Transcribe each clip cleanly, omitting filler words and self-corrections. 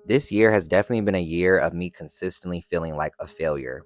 This year has definitely been a year of me consistently feeling like a failure.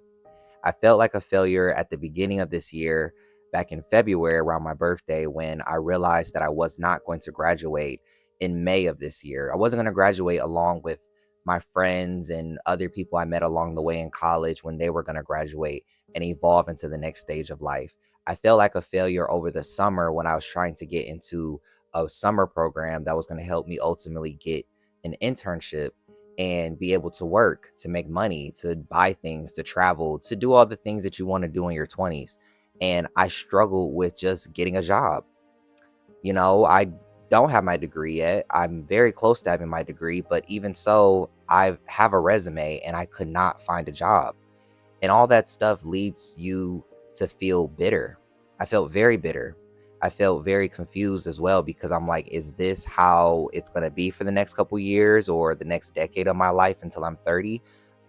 I felt like a failure at the beginning of this year, back in February around my birthday, when I realized that I was not going to graduate in May of this year. I wasn't going to graduate along with my friends and other people I met along the way in college when they were going to graduate and evolve into the next stage of life. I felt like a failure over the summer when I was trying to get into a summer program that was going to help me ultimately get an internship and be able to work, to make money, to buy things, to travel, to do all the things that you want to do in your 20s. And I struggled with just getting a job. I don't have my degree yet. I'm very close to having my degree, but even so, I have a resume and I could not find a job. And all that stuff leads you to feel bitter. I felt very bitter. I felt very confused as well because I'm like, is this how it's going to be for the next couple years or the next decade of my life until I'm 30?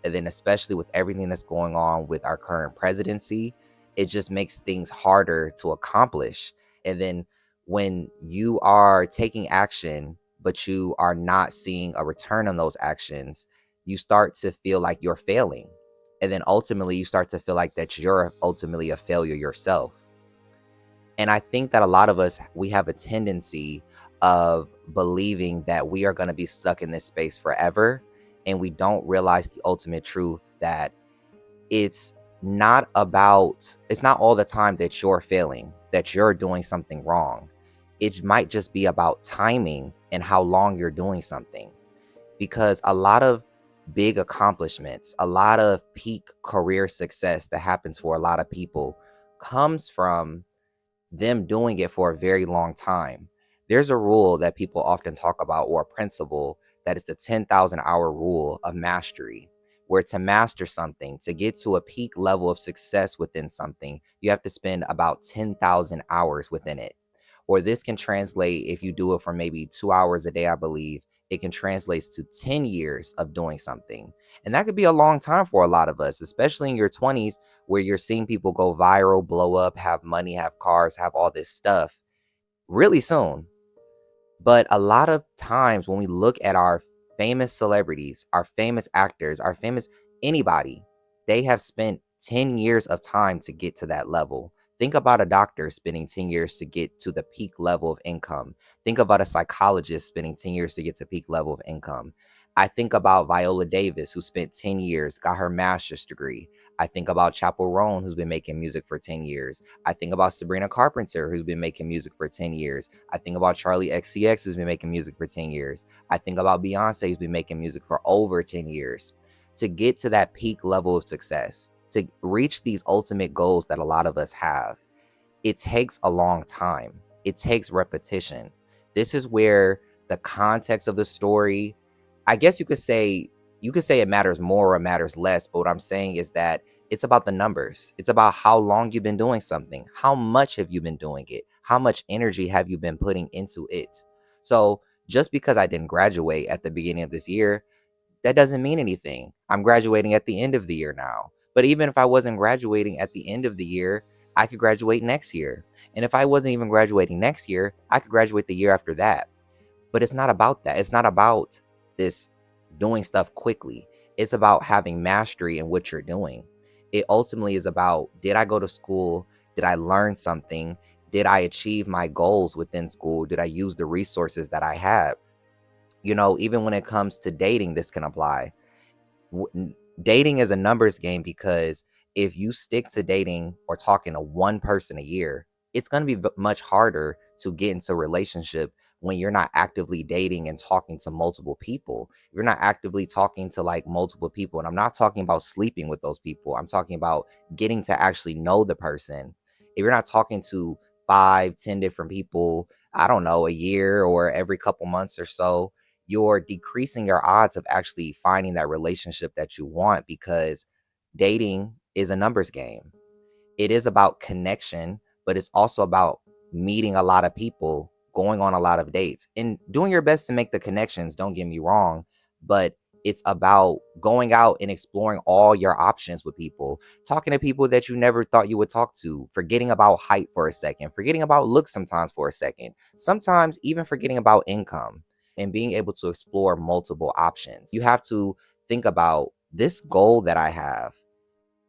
And then, especially with everything that's going on with our current presidency, it just makes things harder to accomplish. And then, when you are taking action, but you are not seeing a return on those actions, you start to feel like you're failing, and then ultimately you start to feel like that you're ultimately a failure yourself. And I think that a lot of us, we have a tendency of believing that we are going to be stuck in this space forever, and we don't realize the ultimate truth that it's it's not all the time that you're failing, that you're doing something wrong. It might just be about timing and how long you're doing something, because a lot of big accomplishments, a lot of peak career success that happens for a lot of people comes from them doing it for a very long time. There's a rule that people often talk about, or a principle, that is the 10,000 hour rule of mastery, where to master something, to get to a peak level of success within something, you have to spend about 10,000 hours within it. Or this can translate, if you do it for maybe 2 hours a day, I believe, it can translate to 10 years of doing something. And that could be a long time for a lot of us, especially in your 20s, where you're seeing people go viral, blow up, have money, have cars, have all this stuff really soon. But a lot of times when we look at our famous celebrities, our famous actors, our famous anybody, they have spent 10 years of time to get to that level. Think about a doctor spending 10 years to get to the peak level of income. Think about a psychologist spending 10 years to get to peak level of income. I think about Viola Davis, who spent 10 years, got her master's degree. I think about Chappell Roan, who's been making music for 10 years. I think about Sabrina Carpenter, who's been making music for 10 years. I think about Charlie XCX, who's been making music for 10 years. I think about Beyonce, who's been making music for over 10 years. To get to that peak level of success, to reach these ultimate goals that a lot of us have, it takes a long time. It takes repetition. This is where the context of the story, I guess you could say it matters more or it matters less, but what I'm saying is that it's about the numbers. It's about how long you've been doing something. How much have you been doing it? How much energy have you been putting into it? So, just because I didn't graduate at the beginning of this year, that doesn't mean anything. I'm graduating at the end of the year now. But even if I wasn't graduating at the end of the year, I could graduate next year. And if I wasn't even graduating next year, I could graduate the year after that. But it's not about that. It's not about this doing stuff quickly. It's about having mastery in what you're doing. It ultimately is about, did I go to school? Did I learn something? Did I achieve my goals within school? Did I use the resources that I had? Even when it comes to dating, this can apply. Dating is a numbers game, because if you stick to dating or talking to one person a year, it's going to be much harder to get into a relationship when you're not actively dating and talking to multiple people. If you're not actively talking to like multiple people, and I'm not talking about sleeping with those people, I'm talking about getting to actually know the person. If you're not talking to 5, 10 different people, I don't know, a year or every couple months or so, you're decreasing your odds of actually finding that relationship that you want, because dating is a numbers game. It is about connection, but it's also about meeting a lot of people, going on a lot of dates, and doing your best to make the connections. Don't get me wrong, but it's about going out and exploring all your options with people, talking to people that you never thought you would talk to, forgetting about height for a second, forgetting about looks sometimes for a second, sometimes even forgetting about income. and being able to explore multiple options. You have to think about this goal that I have.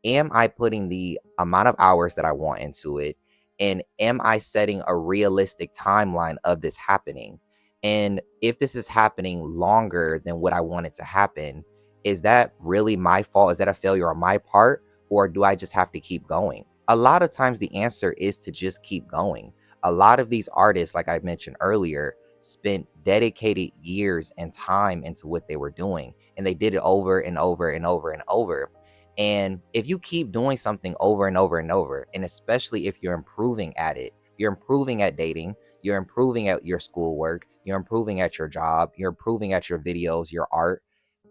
Am I putting the amount of hours that I want into it? And am I setting a realistic timeline of this happening? And if this is happening longer than what I want it to happen, is that really my fault? Is that a failure on my part? Or do I just have to keep going? A lot of times the answer is to just keep going. A lot of these artists, like I mentioned earlier, spent dedicated years and time into what they were doing, and they did it over and over and over and over. And if you keep doing something over and over and over, and especially if you're improving at it, you're improving at dating, you're improving at your schoolwork, you're improving at your job, you're improving at your videos, your art,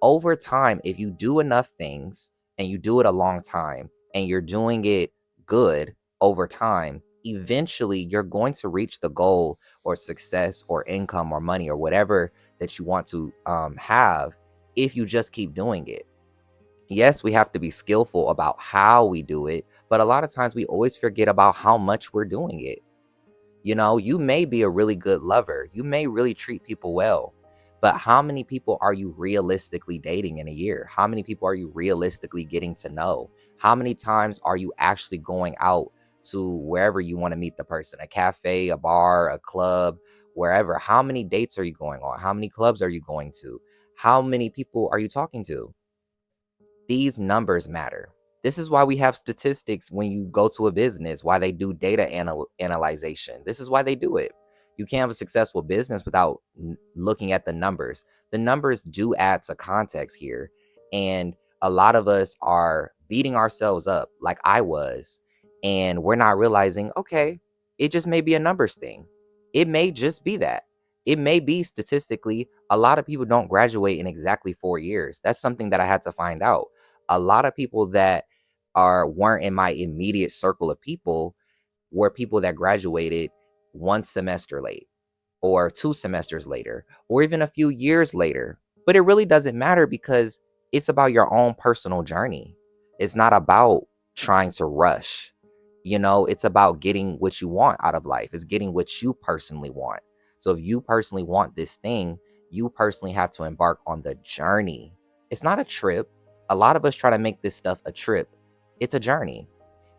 over time, if you do enough things and you do it a long time and you're doing it good over time, eventually you're going to reach the goal or success or income or money or whatever that you want to have if you just keep doing it. Yes, we have to be skillful about how we do it, but a lot of times we always forget about how much we're doing it. You know, you may be a really good lover, you may really treat people well, but how many people are you realistically dating in a year? How many people are you realistically getting to know? How many times are you actually going out to wherever you want to meet the person, a cafe, a bar, a club, wherever? How many dates are you going on? How many clubs are you going to? How many people are you talking to? These numbers matter. This is why we have statistics when you go to a business, why they do data analyzation. This is why they do it. You can't have a successful business without looking at the numbers. The numbers do add to context here. And a lot of us are beating ourselves up like I was. And we're not realizing, okay, it just may be a numbers thing. It may just be that. It may be statistically, a lot of people don't graduate in exactly 4 years. That's something that I had to find out. A lot of people that weren't in my immediate circle of people were people that graduated 1 semester late or 2 semesters later or even a few years later. But it really doesn't matter because it's about your own personal journey. It's not about trying to rush. You know, it's about getting what you want out of life. It's getting what you personally want. So if you personally want this thing, you personally have to embark on the journey. It's not a trip. A lot of us try to make this stuff a trip. It's a journey.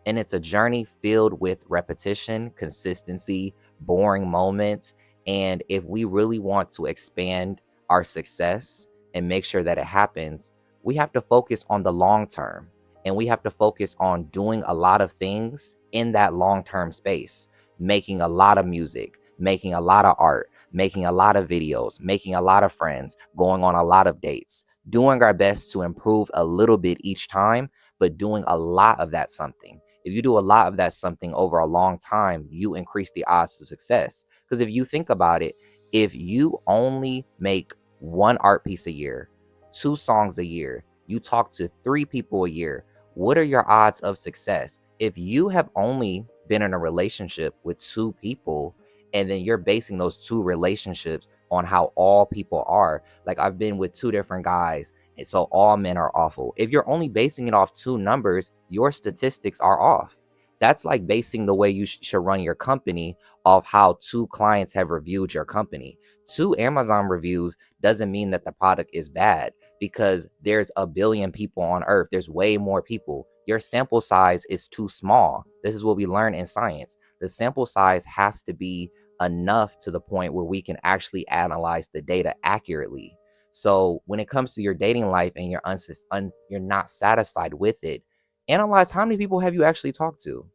And it's a journey filled with repetition, consistency, boring moments. And if we really want to expand our success and make sure that it happens, we have to focus on the long term. And we have to focus on doing a lot of things in that long term space, making a lot of music, making a lot of art, making a lot of videos, making a lot of friends, going on a lot of dates, doing our best to improve a little bit each time, but doing a lot of that something. If you do a lot of that something over a long time, you increase the odds of success. Because if you think about it, if you only make one art piece a year, 2 songs a year, you talk to 3 people a year, what are your odds of success? If you have only been in a relationship with 2 people, and then you're basing those 2 relationships on how all people are, like I've been with 2 different guys, and so all men are awful. If you're only basing it off 2 numbers, your statistics are off. That's like basing the way you should run your company off how 2 clients have reviewed your company. 2 Amazon reviews doesn't mean that the product is bad because there's a billion people on earth. There's way more people. Your sample size is too small. This is what we learn in science. The sample size has to be enough to the point where we can actually analyze the data accurately. So when it comes to your dating life and you're not satisfied with it, analyze how many people have you actually talked to.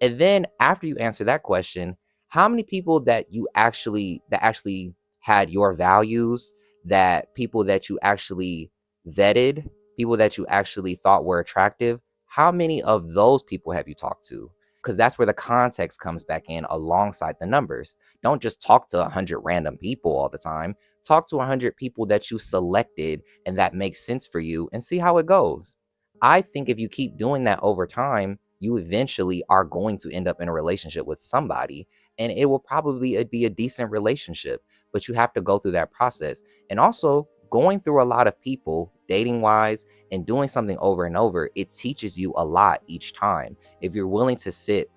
And then after you answer that question, how many people that actually had your values, that people that you actually vetted, people that you actually thought were attractive, how many of those people have you talked to? Because that's where the context comes back in alongside the numbers. Don't just talk to 100 random people all the time. Talk to 100 people that you selected and that makes sense for you and see how it goes. I think if you keep doing that over time, you eventually are going to end up in a relationship with somebody, and it will probably be a decent relationship, but you have to go through that process. And also, going through a lot of people, dating wise, and doing something over and over, it teaches you a lot each time. If you're willing to sit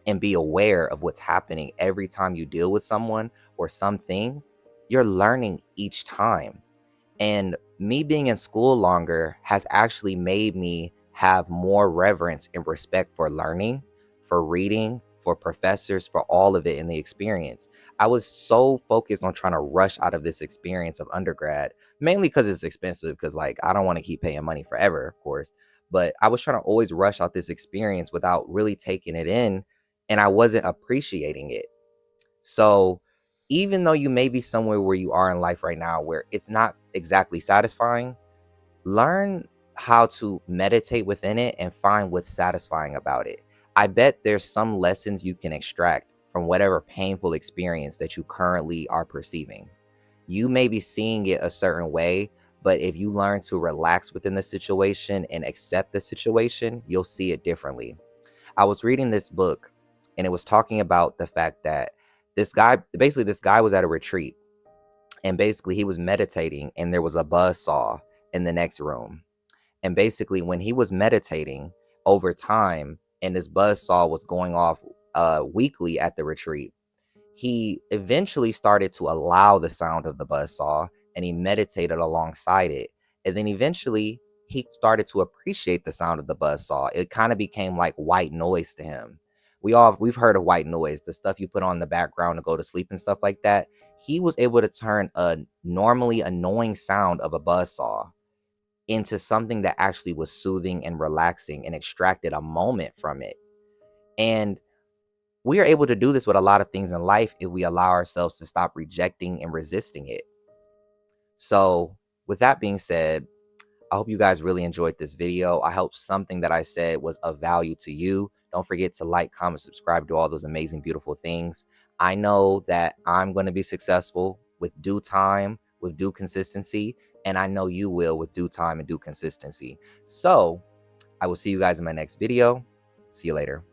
and be aware of what's happening every time you deal with someone or something, you're learning each time. And me being in school longer has actually made me have more reverence and respect for learning, for reading, for professors, for all of it in the experience. I was so focused on trying to rush out of this experience of undergrad, mainly because it's expensive, because like I don't want to keep paying money forever, of course. But I was trying to always rush out this experience without really taking it in, and I wasn't appreciating it. So even though you may be somewhere where you are in life right now where it's not exactly satisfying, learn how to meditate within it and find what's satisfying about it. I bet there's some lessons you can extract from whatever painful experience that you currently are perceiving. You may be seeing it a certain way, but if you learn to relax within the situation and accept the situation, you'll see it differently. I was reading this book and it was talking about the fact that this guy was at a retreat, and basically he was meditating and there was a buzz saw in the next room. And basically when he was meditating over time and this buzz saw was going off weekly at the retreat, he eventually started to allow the sound of the buzzsaw and he meditated alongside it. And then eventually he started to appreciate the sound of the buzzsaw. It kind of became like white noise to him. We've heard of white noise, the stuff you put on the background to go to sleep and stuff like that. He was able to turn a normally annoying sound of a buzzsaw into something that actually was soothing and relaxing and extracted a moment from it. And we are able to do this with a lot of things in life if we allow ourselves to stop rejecting and resisting it. So, with that being said, I hope you guys really enjoyed this video. I hope something that I said was of value to you. Don't forget to like, comment, subscribe, do all those amazing, beautiful things. I know that I'm going to be successful with due time, with due consistency, and I know you will with due time and due consistency. So, I will see you guys in my next video. See you later.